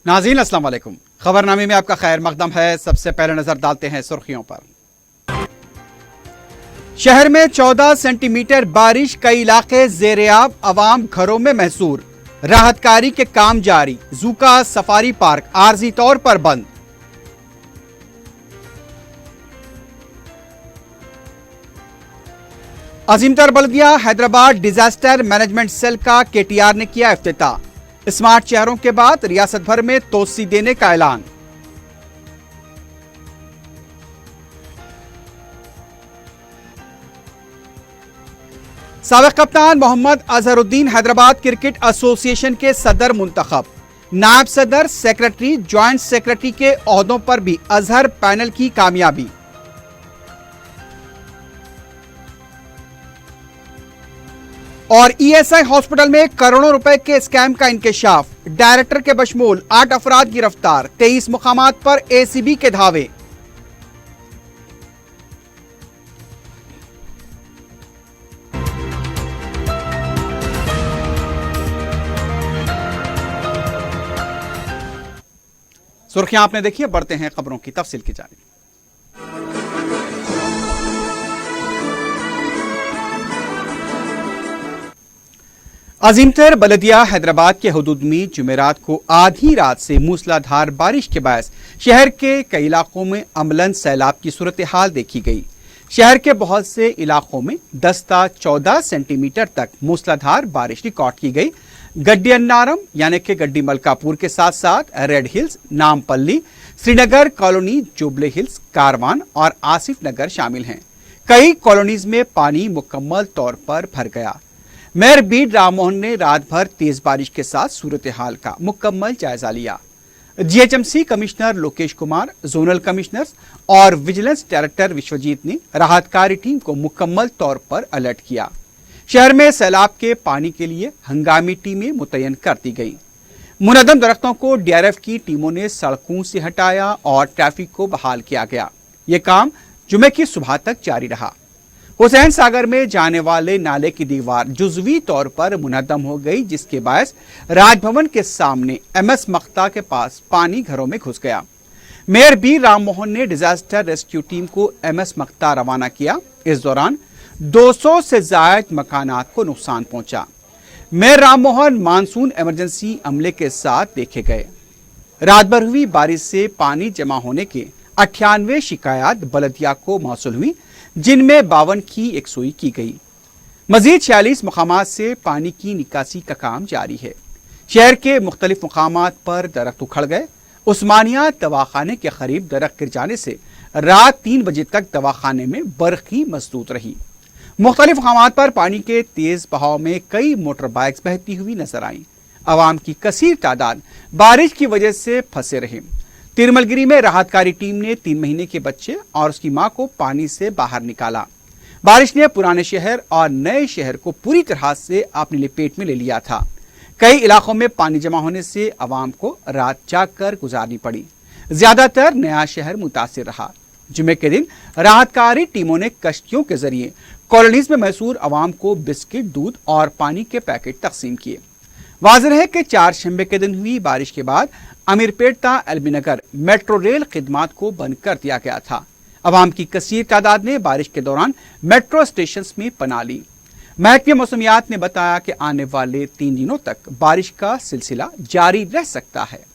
नाज़रीन अस्सलाम वालेकुम। खबरनामे में आपका खैर मकदम है। सबसे पहले नजर डालते हैं सुर्खियों पर। शहर में 14 सेंटीमीटर बारिश, कई इलाके ज़ेर-ए-आब, अवाम घरों में महसूर। राहतकारी के काम जारी। जू का सफारी पार्क आर्जी तौर पर बंद। अजीमतर बल्दिया हैदराबाद डिजास्टर मैनेजमेंट सेल का केटीआर ने किया इफ्तिताह। स्मार्ट शहरों के बाद रियासत भर में तोसी देने का ऐलान। साबिक कप्तान मोहम्मद अजहरुद्दीन हैदराबाद क्रिकेट एसोसिएशन के सदर मुंतखब। नायब सदर, सेक्रेटरी, ज्वाइंट सेक्रेटरी के ओहदों पर भी अजहर पैनल की कामयाबी। और ईएसआई हॉस्पिटल में करोड़ों रुपए के स्कैम का इंकशाफ। डायरेक्टर के बशमूल 8 अफराद गिरफ्तार। 23 मुकामात पर एसीबी के धावे। सुर्खियां आपने देखी है, बढ़ते हैं खबरों की तफसील की जानिब। अजीमतर बल्दिया हैदराबाद के हुदूद में जुमेरात को आधी रात से मूसलाधार बारिश के बायस शहर के कई इलाकों में अमलन सैलाब की सूरत हाल देखी गई। शहर के बहुत से इलाकों में 10 ता 14 सेंटीमीटर तक मूसलाधार बारिश रिकॉर्ड की गई। गड्डी अन्नारम यानी कि गड्डी मलकापुर के साथ साथ रेड हिल्स, नामपल्ली, श्रीनगर कॉलोनी, जुबली हिल्स, कारवान और आसिफ नगर शामिल हैं। कई कॉलोनीज में पानी मुकम्मल तौर पर भर गया। मेयर बीड राम मोहन ने रात भर तेज बारिश के साथ सूरत हाल का मुकम्मल जायजा लिया। GHMC commissioner Lokesh Kumar, zonal commissioners और विजिलेंस डायरेक्टर विश्वजीत ने राहतकारी टीम को मुकम्मल तौर पर अलर्ट किया। शहर में सैलाब के पानी के लिए हंगामी टीमें मुतय्यन कर दी गई। मुनद्दम दरख्तों को डीआरएफ की टीमों ने सड़कों से हटाया और ट्रैफिक को बहाल किया गया। ये काम जुमे की सुबह तक जारी रहा। हुसैन सागर में जाने वाले नाले की दीवार जुजवी तौर पर मुनद्दम हो गई, जिसके बायस राजभवन के सामने एमएस मख्ता के पास पानी घरों में घुस गया। मेयर बी राम मोहन ने डिजास्टर रेस्क्यू टीम को एमएस मख्ता रवाना किया। इस दौरान 200 से ज्यादा मकानात को नुकसान पहुंचा। Mayor Ram Mohan monsoon emergency अमले के साथ देखे गए। रात भर हुई बारिश से पानी जमा होने के 98 शिकायत बल्दिया को मौसूल हुई, जिनमें 52 की यकसुई की गई। मजीद 46 मकामात से पानी की निकासी का काम जारी है। शहर के मुख्तलिफ मकामात पर दरख्त उखड़ गए। उस्मानिया दवाखाने के करीब दरख्त गिर जाने से रात 3 बजे तक दवाखाने में बरक़ी मसदूद रही। मुख्तलिफ मकामात पर पानी के तेज बहाव में कई मोटर बाइक्स बहती हुई नजर आईं। अवाम की कसीर तादाद बारिश की वजह से फंसे रहे। तिरमलगिरी में राहतकारी टीम ने 3 महीने के बच्चे और उसकी मां को पानी से बाहर निकाला। बारिश ने पुराने शहर और नए शहर को पूरी तरह से अपनी लपेट में ले लिया था। कई इलाकों में पानी जमा होने से अवाम को रात जागकर गुजारनी पड़ी। ज्यादातर नया शहर मुतासिर रहा। जुमे के दिन राहतकारी टीमों ने कश्तियों के जरिए कॉलोनीज में मैसूर अवाम को बिस्किट, दूध और पानी के पैकेट तकसीम किए। वाज़ेह है कि 4 शंबे के दिन हुई बारिश के बाद अमीरपेट ता एलबी नगर मेट्रो रेल खिदमात को बंद कर दिया गया था। अवाम की कसीर तादाद ने बारिश के दौरान मेट्रो स्टेशन में पनाह ली। महकमे मौसमियात ने बताया कि आने वाले 3 दिनों तक बारिश का सिलसिला जारी रह सकता है।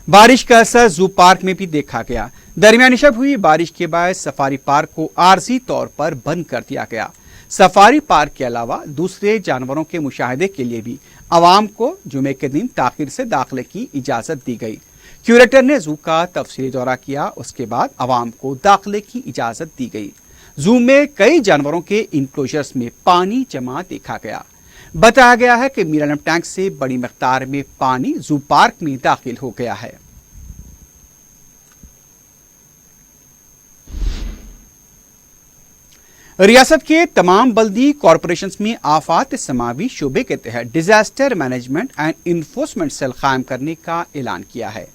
बारिश का असर जू पार्क में भी देखा गया। दरमियानी शब हुई बारिश के बाद सफारी पार्क को आर्जी तौर पर बंद कर दिया गया। सफारी पार्क के अलावा दूसरे जानवरों के मुशाहिदे के लिए भी आवाम को जुमे के दिन ताखिर से दाखिले की इजाजत दी गई। क्यूरेटर ने जू का तफसीली दौरा किया, उसके बाद आवाम को दाखिले की इजाजत दी गई। जू में कई जानवरों के इंक्लोजर्स में पानी जमा देखा गया। बताया गया है कि मीरानम टैंक से बड़ी मिकदार में पानी जू पार्क में दाखिल हो गया है। रियासत के तमाम बल्दी कॉरपोरेशंस में आफात समावी शोबे के तहत disaster management and enforcement cell कायम करने का ऐलान किया है।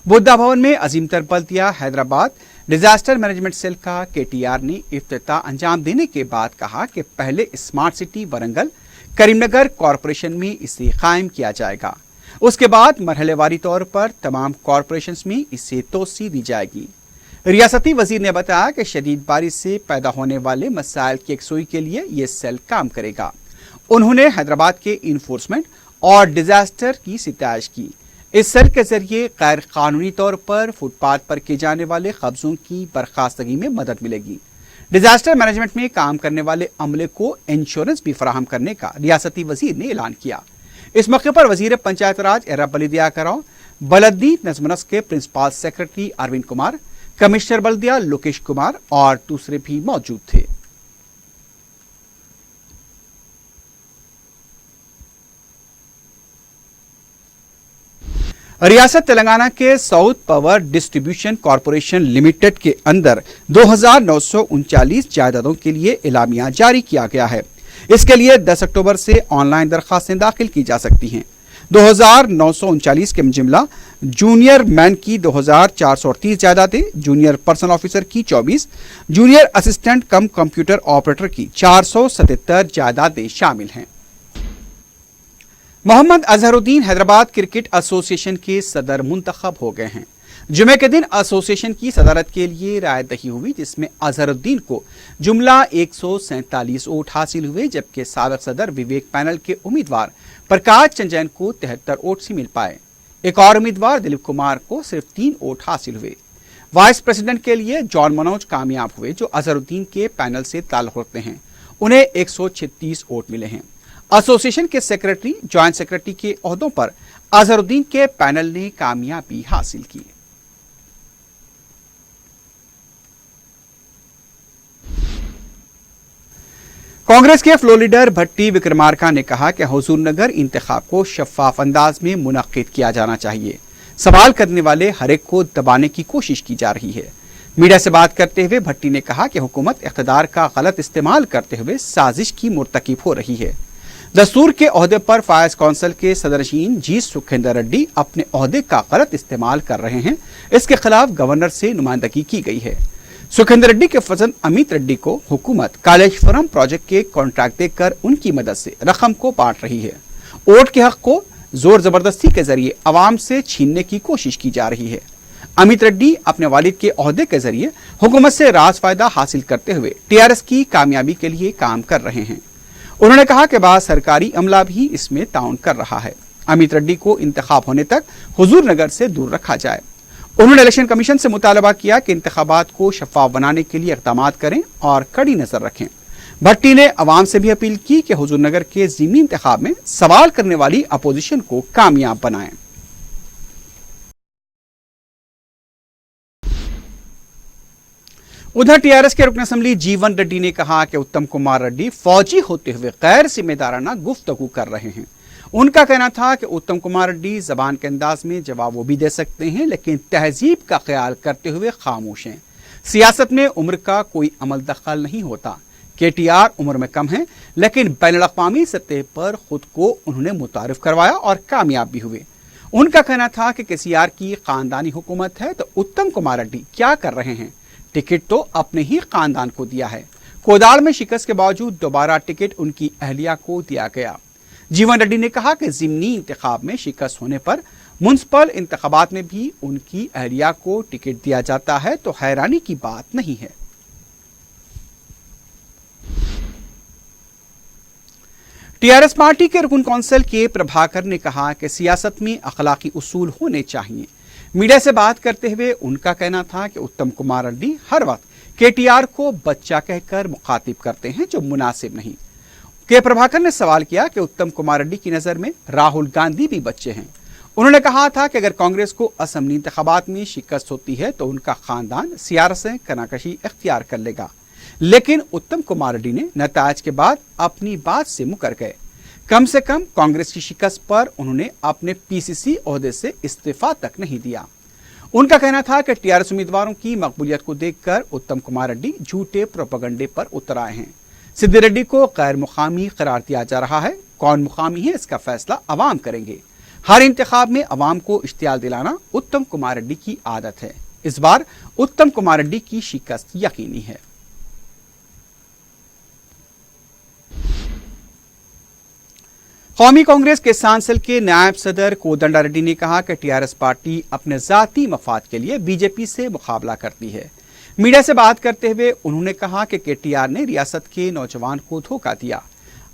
बुद्धा भवन में अजीमतर बल्दिया हैदराबाद डिजास्टर मैनेजमेंट सेल का केटीआर ने इफ्तिताह अंजाम देने के बाद कहा कि पहले smart city Warangal Karimnagar corporation में इसे कायम किया जाएगा। उसके बाद मरहलेवारी तौर पर तमाम कॉरपोरेशंस में इसे तोसी दी जाएगी। रियासती वजीर ने बताया कि शदीद बारिश से पैदा होने वाले मसाइल की यकसुई के लिए ये सेल काम करेगा। उन्होंने हैदराबाद के इन्फोर्समेंट और डिजास्टर की सितारिश की। इस सेल के जरिए गैर कानूनी तौर पर फुटपाथ पर किए जाने वाले कब्जों की बर्खास्तगी में मदद मिलेगी। डिजास्टर मैनेजमेंट में काम करने वाले अमले को इंश्योरेंस भी फराहम करने का रियासती वजीर ने ऐलान किया। इस मौके पर वजीर पंचायत राज एरा बल्दिया कराओ, बलदी नजमनस के principal secretary Arvind Kumar, commissioner बल्दिया लोकेश कुमार और दूसरे भी मौजूद थे। रियासत तेलंगाना के south power distribution corporation limited के अंदर 2939 जायदादों के लिए एलामिया जारी किया गया है। इसके लिए 10 अक्टूबर से ऑनलाइन दरखास्तें दाखिल की जा सकती हैं। 2939 के जिमला जूनियर मैन की 2438 जायदादें, जूनियर पर्सनल ऑफिसर की 24, जूनियर असिस्टेंट कम कंप्यूटर ऑपरेटर की 477 जायदादें शामिल हैं। मोहम्मद अजहरुद्दीन हैदराबाद क्रिकेट एसोसिएशन के सदर मुंतखब हो गए हैं। जुमे के दिन एसोसिएशन की सदारत के लिए राय दही हुई, जिसमें अजहरुद्दीन को जुमला 147 वोट हासिल हुए, जबकि साबिक सदर विवेक पैनल के उम्मीदवार प्रकाश चंद को 73 वोट से मिल पाए। एक और उम्मीदवार दिलीप कुमार को सिर्फ 3 वोट हासिल हुए। वाइस प्रेसिडेंट के लिए जॉन मनोज कामयाब हुए, जो अजहरुद्दीन के पैनल से ताल्लुक रखते हैं। उन्हें 136 वोट मिले हैं। एसोसिएशन के सेक्रेटरी, ज्वाइंट सेक्रेटरी के ओहदों पर अजहरुद्दीन के पैनल ने कामयाबी हासिल की। कांग्रेस के फ्लोर लीडर भट्टी विक्रमार्का ने कहा कि हुजूर नगर इंतखाब को शफाफ अंदाज में मुनक्किद किया जाना चाहिए। सवाल करने वाले हर एक को दबाने की कोशिश की जा रही है। मीडिया से बात करते हुए भट्टी ने कहा कि हुकूमत इख्तिदार का गलत इस्तेमाल करते हुए साजिश की मुर्तकिब हो रही है। दस्तूर के ओहदे पर फायज काउंसिल के सदरशीन जी सुखेंदर रेड्डी अपने ओहदे का गलत इस्तेमाल कर रहे हैं। इसके खिलाफ गवर्नर से नुमाइंदगी की गई है। सुखेंदर रेड्डी के फजन अमित रेड्डी को हुकूमत कालेश्वरम प्रोजेक्ट के कॉन्ट्रैक्ट देकर उनकी मदद से रकम को बांट रही है। वोट के हक को जोर जबरदस्ती के जरिए अवाम से छीनने की कोशिश की जा रही है। अमित रेड्डी अपने वालिद के ओहदे के जरिए हुकूमत से राज फायदा हासिल करते हुए टीआरएस की कामयाबी के लिए काम कर रहे हैं। उन्होंने कहा कि बाद सरकारी अमला भी इसमें ताउन कर रहा है। अमित रेड्डी को इंतखाब होने तक हुजूर नगर से दूर रखा जाए। उन्होंने इलेक्शन कमीशन से मुतालबा किया कि इंतखाबात को शफाफ बनाने के लिए इक़दामात करें और कड़ी नजर रखें। भट्टी ने अवाम से भी अपील की कि हुजूर नगर के ज़मीनी इंतखाब में सवाल करने वाली अपोजिशन को कामयाब बनाएं। उधर टीआरएस के रुकन असेंबली जीवन रेड्डी ने कहा कि उत्तम कुमार रेड्डी फौजी होते हुए गैर जिम्मेदाराना गुफ्तगू कर रहे हैं। उनका कहना था कि उत्तम कुमार रेड्डी जबान के अंदाज में जवाब वो भी दे सकते हैं, लेकिन तहजीब का ख्याल करते हुए खामोश हैं। सियासत में उम्र का कोई अमल दखल नहीं होता। केटीआर उम्र में कम है, लेकिन बैनुल-अक़वामी सतह पर खुद को उन्होंने मुतारिफ करवाया और कामयाब भी हुए। उनका कहना था कि केसीआर की खानदानी हुकूमत है तो उत्तम कुमार रेड्डी क्या कर रहे हैं। टिकट तो अपने ही खानदान को दिया है। कोदाड़ में शिकस्त के बावजूद दोबारा टिकट उनकी अहलिया को दिया गया। जीवन रेड्डी ने कहा कि ज़िमनी इंतखाब में शिकस्त होने पर म्युनिसिपल इंतखाबात में भी उनकी अहलिया को टिकट दिया जाता है तो हैरानी की बात नहीं है। टीआरएस पार्टी के रुकन कौंसिल के प्रभाकर ने कहा कि सियासत में अखलाकी उसूल होने चाहिए। मीडिया से बात करते हुए उनका कहना था कि उत्तम कुमार रेड्डी हर वक्त केटीआर को बच्चा कहकर मुखातिब करते हैं, जो मुनासिब नहीं। के प्रभाकर ने सवाल किया कि उत्तम कुमार रेड्डी की नजर में राहुल गांधी भी बच्चे हैं। उन्होंने कहा था कि अगर कांग्रेस को असेंबली इंतखाबात में शिकस्त होती है तो उनका खानदान सियासत से कनाकशी इख्तियार कर लेगा, लेकिन उत्तम कुमार रेड्डी ने नतायज के बाद अपनी बात से मुकर गए। कम से कम कांग्रेस की शिकस्त पर उन्होंने अपने पीसीसी ओहदे से इस्तीफा तक नहीं दिया। उनका कहना था कि टीआरएस उम्मीदवारों की मकबूलियत को देखकर उत्तम कुमार रेड्डी झूठे प्रोपेगेंडे पर उतर आए हैं। सिद्धि रेड्डी को गैर मुकामी करार दिया जा रहा है। कौन मुकामी है इसका फैसला अवाम करेंगे। हर इंतखाब में अवाम को इश्तियाल दिलाना उत्तम कुमार रेड्डी की आदत है। इस बार उत्तम कुमार रेड्डी की शिकस्त यकीनी है। कौमी कांग्रेस किसान सेल के नायब सदर कोदंडा रेड्डी ने कहा कि टीआरएस पार्टी अपने जाती मफाद के लिए बीजेपी से मुकाबला करती है। मीडिया से बात करते हुए उन्होंने कहा कि केटीआर ने रियासत के नौजवान को धोखा दिया।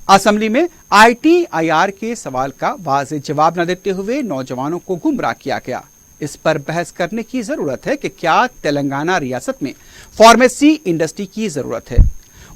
असेंबली में ITIR के सवाल का वाज़ेह जवाब न देते हुए नौजवानों को गुमराह किया गया। इस पर बहस करने की जरूरत है कि क्या तेलंगाना रियासत में फार्मेसी इंडस्ट्री की जरूरत है।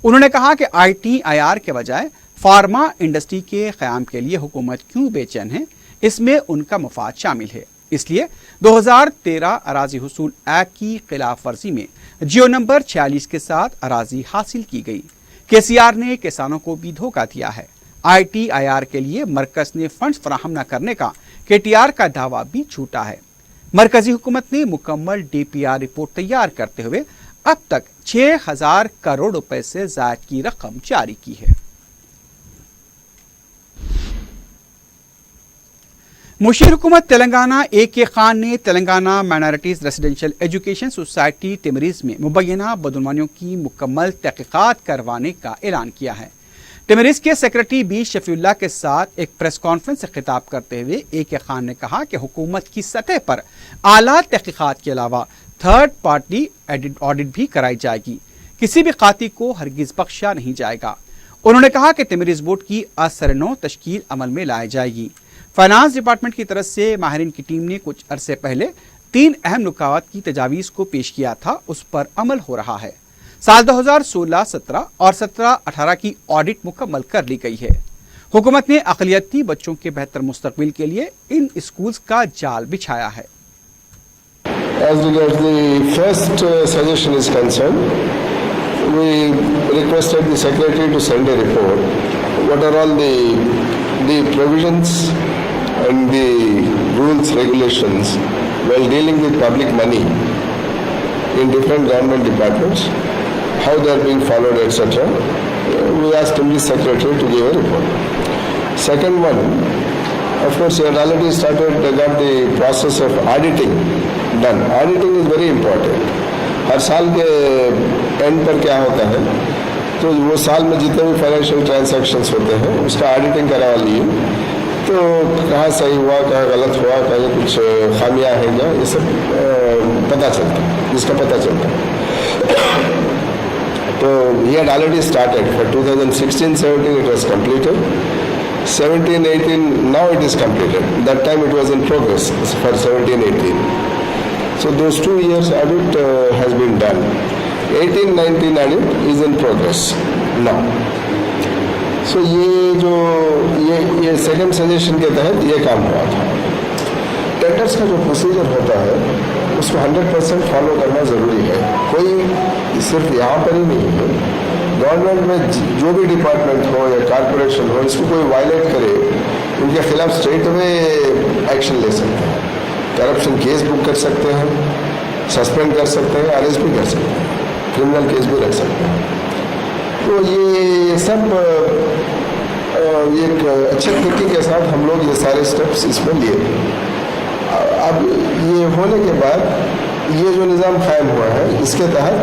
उन्होंने कहा कि ITIR के बजाय फार्मा इंडस्ट्री के क़याम के लिए हुकूमत क्यों बेचैन है, इसमें उनका मफाद शामिल है। इसलिए 2013 अराजी हुसूल एक्ट की खिलाफ वर्जी में जियो नंबर 46 के साथ अराजी हासिल की गई। KCR ने किसानों को भी धोखा दिया है। ITIR के लिए मरकज ने फंड्स फराहम न करने का KTR का दावा भी झूठा है। मरकजी हुकूमत ने मुकम्मल DPR रिपोर्ट तैयार करते हुए अब तक 6000 करोड़ रुपए से ज़ायद की रकम जारी की है। मुशीर हुकूमत तेलंगाना AK खान ने Telangana minorities residential education society टिमरीज में मुबैना बदनवानियों की मुकम्मल तहकीकात करवाने का ऐलान किया है। टिमरीज के सेक्रेटरी B शफीउल्लाह के साथ एक प्रेस कॉन्फ्रेंस से खिताब करते हुए AK खान ने कहा कि हुकूमत की सतह पर आला तहकीकात के अलावा थर्ड पार्टी ऑडिट भी कराई जाएगी। किसी भी काती को हरगिज बख्शा नहीं जाएगा। उन्होंने कहा कि टिमरीज बोर्ड की असरनो तश्कील अमल में लाई जाएगी। फाइनेंस डिपार्टमेंट की तरफ से माहिरीन की टीम ने कुछ अरसे पहले 3 अहम नुकात की तजावीज़ को पेश किया था, उस पर अमल हो रहा है। साल 2016-17 और 17-18 की ऑडिट मुकम्मल कर ली गई है। हुकूमत ने अक़लियती बच्चों के बेहतर मुस्तकबिल के लिए इन स्कूल्स का जाल बिछाया है। As regards the first suggestion is concerned, we requested the secretary to send a report. What are all the provisions and the rules, regulations while dealing with public money in different government departments, how they are being followed, etc. We asked the secretary to give a report. Second one, of course, he had already got the process of auditing done. Auditing is very important. हर साल के and पर क्या होता है, तो वो साल में जितने भी फाइनेंशियल ट्रांजैक्शंस होते हैं उसका ऑडिटिंग करवा लिए, तो कहाँ सही हुआ, कहाँ गलत हुआ, कहीं कुछ खामियां हैं क्या, ये सब पता चलता है, जिसका पता चलता है। तो he had already started for 2016-17 it was completed, 17-18 now it is completed. That time it was in progress for 17-18. So those 2 years audit has been done. 18-19 audit is in progress now. So ये second suggestion के तहत ये काम हुआ था। Tenders का जो procedure होता है उसको 100% फॉलो करना ज़रूरी है। कोई सिर्फ यहाँ पर ही नहीं है, गवर्नमेंट में जो भी डिपार्टमेंट हो या कॉरपोरेशन हो, इसको कोई वायलेट करे उनके खिलाफ स्ट्रेट अवे एक्शन ले सकते हैं। करप्शन केस बुक कर सकते हैं, सस्पेंड कर सकते हैं, अरेस्ट भी कर सकते हैं, क्रिमिनल केस भी रख सकते हैं। तो ये सब एक अच्छे तरीके के साथ हम लोग ये सारे स्टेप्स इसमें लिए। अब ये होने के बाद ये जो निज़ाम कायम हुआ है इसके तहत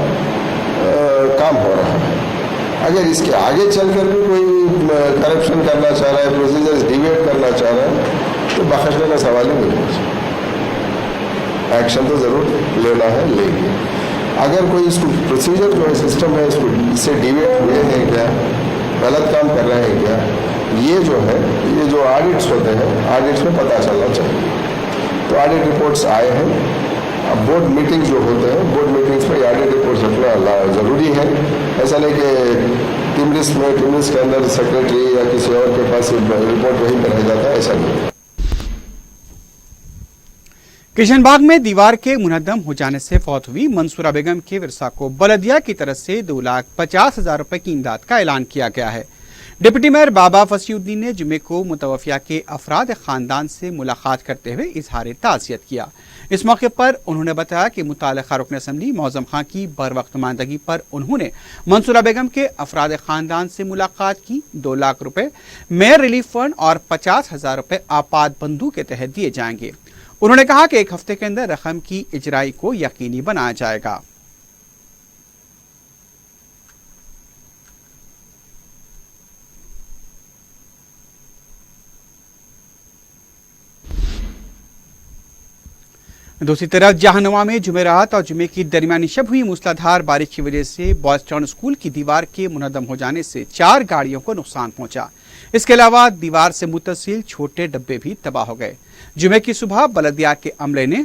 काम हो रहा है। अगर इसके आगे चलकर भी कोई करप्शन करना चाह रहा है, प्रोसीजर्स डिवेट करना चाह रहा है, तो बख्शने का सवाल ही नहीं है। एक्शन तो ज़रूर लेना है, लेंगे। अगर कोई इसको प्रोसीजर जो है, सिस्टम है, इससे डिवेट हुए हैं क्या, गलत काम कर रहे हैं क्या, ये जो ऑडिट्स होते हैं, ऑडिट्स में पता चलना चाहिए। तो ऑडिट रिपोर्ट्स आए हैं। अब बोर्ड मीटिंग जो होते हैं, बोर्ड मीटिंग्स में ऑडिट रिपोर्ट्स रखना ज़रूरी है। ऐसा नहीं कि टिमरिस के अंदर सेक्रेटरी या किसी और के पास रिपोर्ट वहीं पर रह जाता है, ऐसा नहीं। किशनबाग में दीवार के मुनहदम हो जाने से फौत हुई मंसूरा बेगम के विरसा को बलदिया की तरफ से 2,50,000 रुपए की इमदाद का ऐलान किया गया है। डिप्टी मेयर बाबा फसीउद्दीन ने जुमे को मुतवफ़िया के अफराद ख़ानदान से मुलाकात करते हुए इजहार ताज़ियत किया। इस मौके पर उन्होंने बताया कि मुतालिका रुकन असम्बली मौज़म खां की बर वक्त नुमाइंदगी पर उन्होंने मंसूरा बेगम के अफराद ख़ानदान से मुलाकात की। 2 लाख रुपए मेयर रिलीफ फंड और 50,000 रुपए आपात बंधु के तहत दिए जाएंगे। उन्होंने कहा कि 1 हफ्ते के अंदर रकम की इजराई को यकीनी बनाया जाएगा। दूसरी तरफ जहानुमा में जुमेरात और जुमे की दरमियानी शब हुई मूसलाधार बारिश की वजह से बॉयज टाउन स्कूल की दीवार के मुनद्दम हो जाने से 4 गाड़ियों को नुकसान पहुंचा। इसके अलावा दीवार से मुत्तसिल छोटे डब्बे भी तबाह हो गए। जुमे की सुबह बलदिया के अमले ने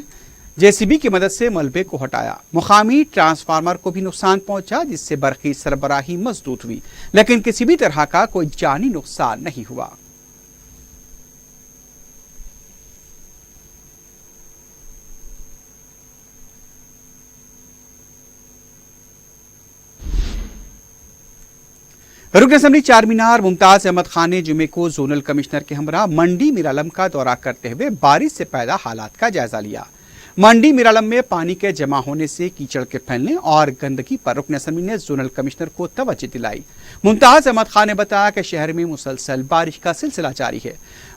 जेसीबी की मदद से मलबे को हटाया। मुकामी ट्रांसफार्मर को भी नुकसान पहुंचा, जिससे बरकी सरबराही मजदूद हुई, लेकिन किसी भी तरह का कोई जानी नुकसान नहीं हुआ। रुकन असम्बली चार मीनार मुमताज अहमद खान ने जुमे को जोनल कमिश्नर के हमरा मंडी मीरालम का दौरा करते हुए बारिश से पैदा हालात का जायजा लिया। मंडी मीरालम में पानी के जमा होने से कीचड़ के फैलने और गंदगी पर रुकन असम्बली ने जोनल कमिश्नर को तवज्जो दिलाई। मुमताज अहमद खान ने बताया कि शहर में मुसलसल बारिश का सिलसिला जारी है।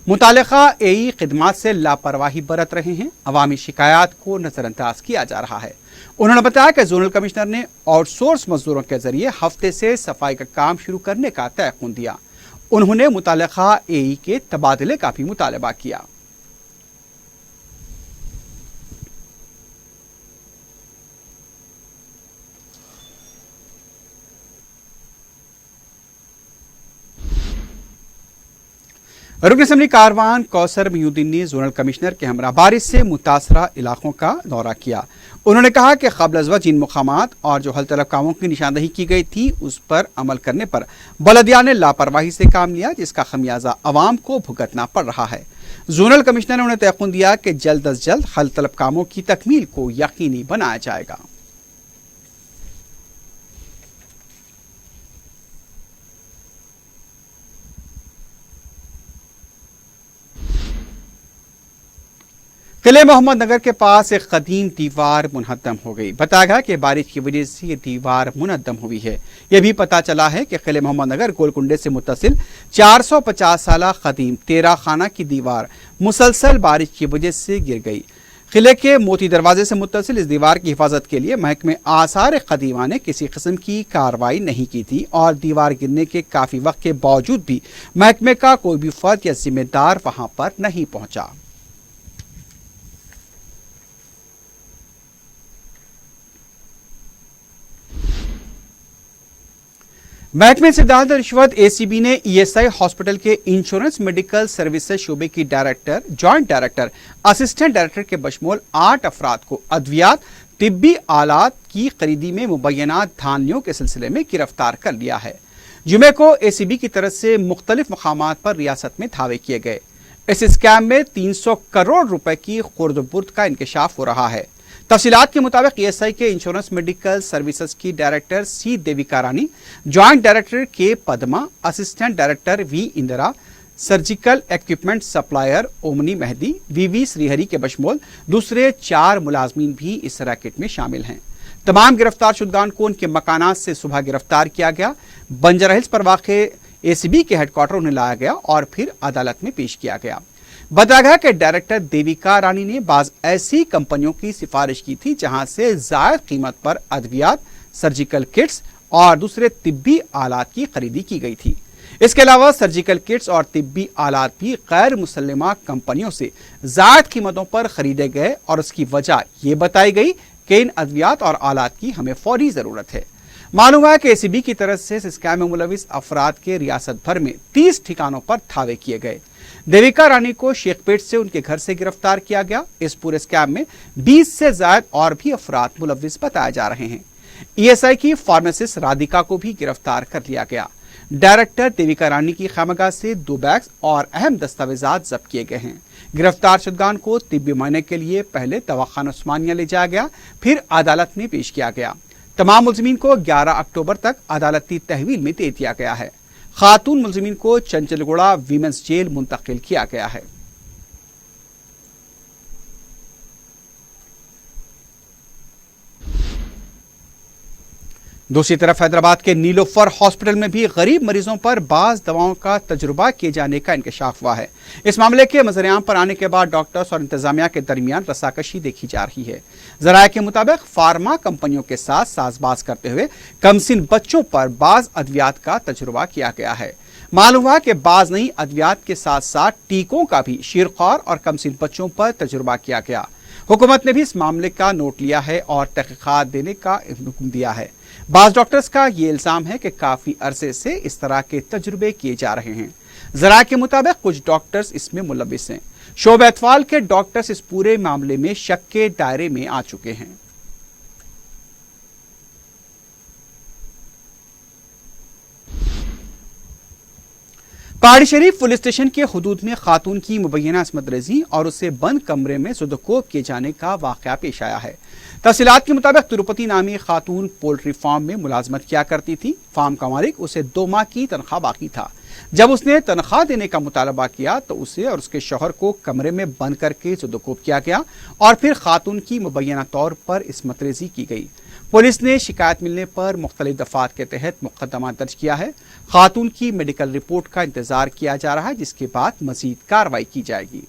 मुतालिका एई खिदमात से लापरवाही बरत रहे हैं। अवामी शिकायत को नजरअंदाज किया जा रहा है। उन्होंने बताया कि जोनल कमिश्नर ने आउटसोर्स मजदूरों के जरिए हफ्ते से सफाई का काम शुरू करने का तयक़ुन दिया। उन्होंने मुतालिका एई के तबादले का भी मुतालबा किया। रुकन असम्बली कारवान कौसर मयूद्दीन ने जोनल कमिश्नर के हमरा बारिश से मुतासरा इलाकों का दौरा किया। उन्होंने कहा कि क़ब्ल अज़ वक़्त जिन मुक़ामात और जो हल तलब कामों की निशानदही की गई थी उस पर अमल करने पर बलदिया ने लापरवाही से काम लिया, जिसका खमियाजा अवाम को भुगतना पड़ रहा है। जोनल कमिश्नर ने उन्हें तयक़ुन दिया कि जल्द अज जल्द हल तलब कामों की तकमील को यकीनी बनाया जाएगा। किले मोहम्मद नगर के पास एक कदीम दीवार मुनहद्दम हो गई। बताया गया कि बारिश की वजह से ये दीवार मुनहद्दम हुई है। यह भी पता चला है कि किले मोहम्मद नगर गोलकुंडे से मुत्तसिल 450 साल कदीम 13 खाना की दीवार मुसलसल बारिश की वजह से गिर गई। किले के मोती दरवाजे से मुत्तसिल इस दीवार की हिफाजत के लिए महकमे आसार कदीमा ने किसी किस्म की कार्रवाई नहीं की थी और दीवार गिरने के काफी वक्त के बावजूद भी महकमे का कोई भी फर्द या जिम्मेदार वहां पर नहीं पहुंचा। महकमे से दाद रिश्वत एसीबी ने ईएसआई हॉस्पिटल के इंश्योरेंस मेडिकल सर्विसेज शोबे की director, joint director, assistant director के बशमूल 8 अफराद को अद्वियात तिब्बी आलात की खरीदी में मुबैना धांधलियों के सिलसिले में गिरफ्तार कर लिया है। जुमे को एसीबी की तरफ से मुख्तलिफ मकामात पर रियासत में धावे किए गए। इस स्कैम में 300 करोड़ रुपए की खुर्द बुर्द का इंकशाफ हो रहा है। तफसीलात के मुताबिक ईएसआई के इंश्योरेंस मेडिकल सर्विसेज की director C Devika Rani, joint director K Padma, assistant director V Indira, surgical equipment supplier Omni Mehdi, VV Srihari के बशमूल दूसरे 4 मुलाजमीन भी इस रैकेट में शामिल हैं। तमाम गिरफ्तार शुदगान को उनके मकानात से सुबह गिरफ्तार किया गया। बंजारा हिल्स पर वाक़े एसीबी के हेडक्वार्टर उन्हें लाया गया और फिर अदालत में पेश किया गया। बताया गया कि डायरेक्टर देविका रानी ने बाज ऐसी कंपनियों की सिफारिश की थी जहां से जायद कीमत पर अद्वियात, सर्जिकल किट्स और दूसरे तिब्बी आलात की खरीदी की गई थी। इसके अलावा सर्जिकल किट्स और तिब्बी आलात भी गैर मुसल्लिमा कंपनियों से जायद कीमतों पर खरीदे गए और उसकी वजह यह बताई गई कि इन अद्वियात और आलात की हमें फौरी जरूरत है। मालूम है कि एसीबी की तरफ से इस स्कैम में मुलविस अफराद के रियासत भर में 30 ठिकानों पर धावे किए गए। देविका रानी को शेखपेट से उनके घर से गिरफ्तार किया गया। इस पूरे स्कैम में 20 से ज्यादा और भी अफराद मुलविस बताए जा रहे हैं। ईएसआई की फार्मासिस्ट राधिका को भी गिरफ्तार कर लिया गया। डायरेक्टर देविका रानी की खामगाह से 2 बैग्स और अहम दस्तावेजात जब्त किए गए हैं। गिरफ्तार शुदगान को तिब्बी मुआयने के लिए पहले दवाखाना उस्मानिया ले जाया गया, फिर अदालत में पेश किया गया। तमाम मुलजिमीन को 11 अक्टूबर तक अदालती तहवील में दे दिया गया है। खातून मुलजिमीन को चंचलगुड़ा वीमेंस जेल मुंतकिल किया गया है। दूसरी तरफ हैदराबाद के नीलोफर हॉस्पिटल में भी गरीब मरीजों पर बाज दवाओं का तजुर्बा किए जाने का इंकशाफ हुआ है। इस मामले के मज़र-ए-आम पर आने के बाद डॉक्टर्स और इंतजामिया के दरमियान रसाकशी देखी जा रही है। ज़राए के मुताबिक फार्मा कंपनियों के साथ साजबाज करते हुए कमसिन बच्चों पर बाज अद्वियात का तजुर्बा किया गया है। मालूम हुआ कि बाज नई अद्वियात के साथ साथ टीकों का भी शीरख्वार और कमसिन बच्चों पर तजुर्बा किया गया। हुकूमत ने भी इस मामले का नोट लिया है और तहकीकात देने का हुक्म दिया है। बाज डॉक्टर्स का ये इल्जाम है कि काफी अरसे से इस तरह के तजुर्बे किए जा रहे हैं। जरा के मुताबिक कुछ डॉक्टर्स इसमें मुलविस हैं। शोबे अतफाल के डॉक्टर्स इस पूरे मामले में शक के दायरे में आ चुके हैं। पहाड़ी शरीफ पुलिस स्टेशन के हुदूद में खातून की मुबैना असमत रेजी और उसे बंद कमरे में सुदकोब किए जाने का वाकया पेश आया है। तफसीलात के मुताबिक तिरुपति नामी खातून पोल्ट्री फार्म में मुलाजमत किया करती थी। फार्म का मालिक उसे 2 माह की तनख्वाह बाकी था। जब उसने तनख्वाह देने का मुतालबा किया तो उसे और उसके शौहर को कमरे में बंद करके सुदकोब किया गया और फिर खातून की मुबैना तौर पर इसमत रेजी की गई। पुलिस ने शिकायत मिलने पर मुख्तलिफ दफात के तहत मुकदमा दर्ज किया है। खातून की मेडिकल रिपोर्ट का इंतजार किया जा रहा है, जिसके बाद मजीद कार्रवाई की जाएगी।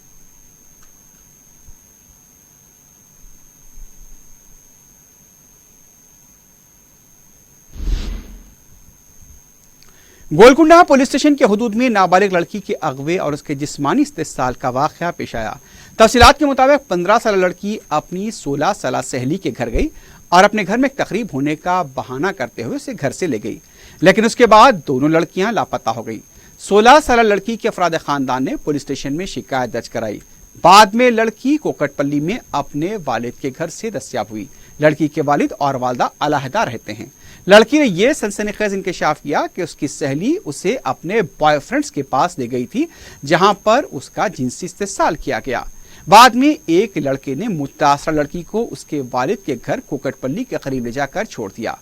गोलकुंडा पुलिस स्टेशन के हुदूद में नाबालिग लड़की के अगवे और उसके जिस्मानी इस्तेसाल का वाकया पेश आया। तफसीलात के मुताबिक 15 साल लड़की अपनी 16 साल सहेली के घर गई और अपने घर में एक तकरीब होने का बहाना करते हुए उसे घर से ले गई, लेकिन उसके बाद दोनों लड़कियां लापता हो गई। 16 साल लड़की के अफराद खानदान ने पुलिस स्टेशन में शिकायत दर्ज कराई। बाद में लड़की कोकटपल्ली में अपने वालिद के घर से दस्तयाब हुई। लड़की के वालिद और वालदा अलहदा रहते हैं। लड़की ने यह सनसनीखेज इंकशाफ किया कि उसकी सहेली उसे अपने बॉयफ्रेंड्स के पास ले गई थी, जहां पर उसका जिनसी इस्तेसाल किया गया। बाद में एक लड़के ने मुतासरा लड़की को उसके वालिद के घर कोकटपल्ली के करीब ले जाकर छोड़ दिया।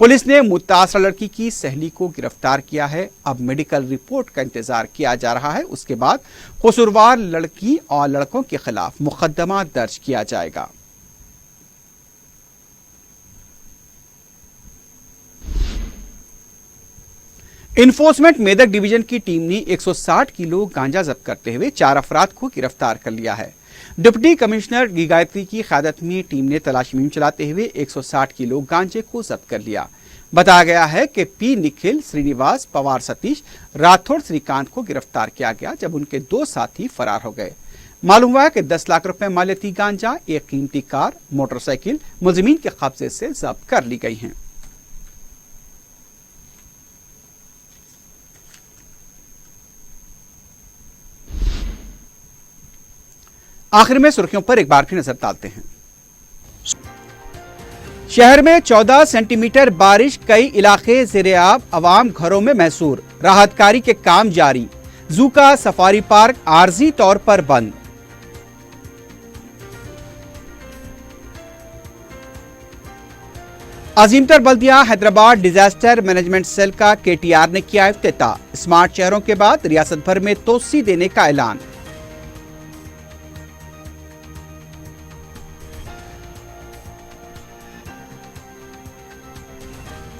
पुलिस ने मुतासरा लड़की की सहेली को गिरफ्तार किया है। अब मेडिकल रिपोर्ट का इंतजार किया जा रहा है। उसके बाद कसूरवार लड़की और लड़कों के खिलाफ मुकदमा दर्ज किया जाएगा। इन्फोर्समेंट मेदक डिवीजन की टीम ने 160 किलो गांजा जब्त करते हुए 4 अफराद को गिरफ्तार कर लिया है। डिप्टी कमिश्नर गी गायत्री की क़यादत में टीम ने तलाशी मुहिम चलाते हुए 160 किलो गांजे को जब्त कर लिया। बताया गया है कि पी निखिल, श्रीनिवास, पवार सतीश, राठौड़ श्रीकांत को गिरफ्तार किया गया, जब उनके 2 साथी फरार हो गए। मालूम हुआ कि 10 लाख रुपए मालियती गांजा, एक कीमती कार, मोटरसाइकिल मुलजिमीन के कब्जे से जब्त कर ली गई हैं। आखिर में सुर्खियों पर एक बार फिर नजर डालते हैं। शहर में 14 सेंटीमीटर बारिश, कई इलाके ज़ेर-ए-आब, अवाम घरों में महसूर। राहतकारी के काम जारी। जू का सफारी पार्क आर्जी तौर पर बंद। अजीमतर बल्दिया हैदराबाद डिजास्टर मैनेजमेंट सेल का KTR ने किया इफ्तिताह। स्मार्ट शहरों के बाद रियासत भर में तोसी देने का ऐलान।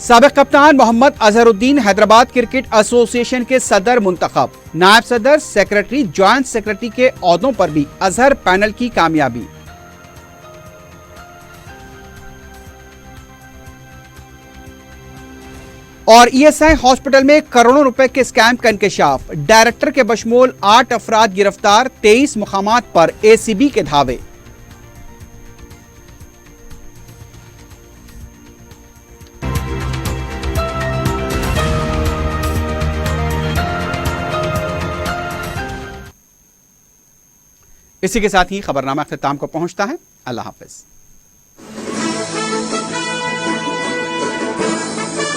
साबिक कप्तान मोहम्मद अजहरुद्दीन हैदराबाद क्रिकेट एसोसिएशन के सदर मुंतखब। नायब सदर, सेक्रेटरी, ज्वाइंट सेक्रेटरी के ओहदों पर भी अजहर पैनल की कामयाबी। और ESI हॉस्पिटल में करोड़ों रुपए के स्कैम का इंकशाफ। डायरेक्टर के बशमूल 8 अफराद गिरफ्तार, 23 मुकामात पर ACB के धावे। इसी के साथ ही खबरनामा अख्ताम को पहुंचता है। अल्लाह हाफिज।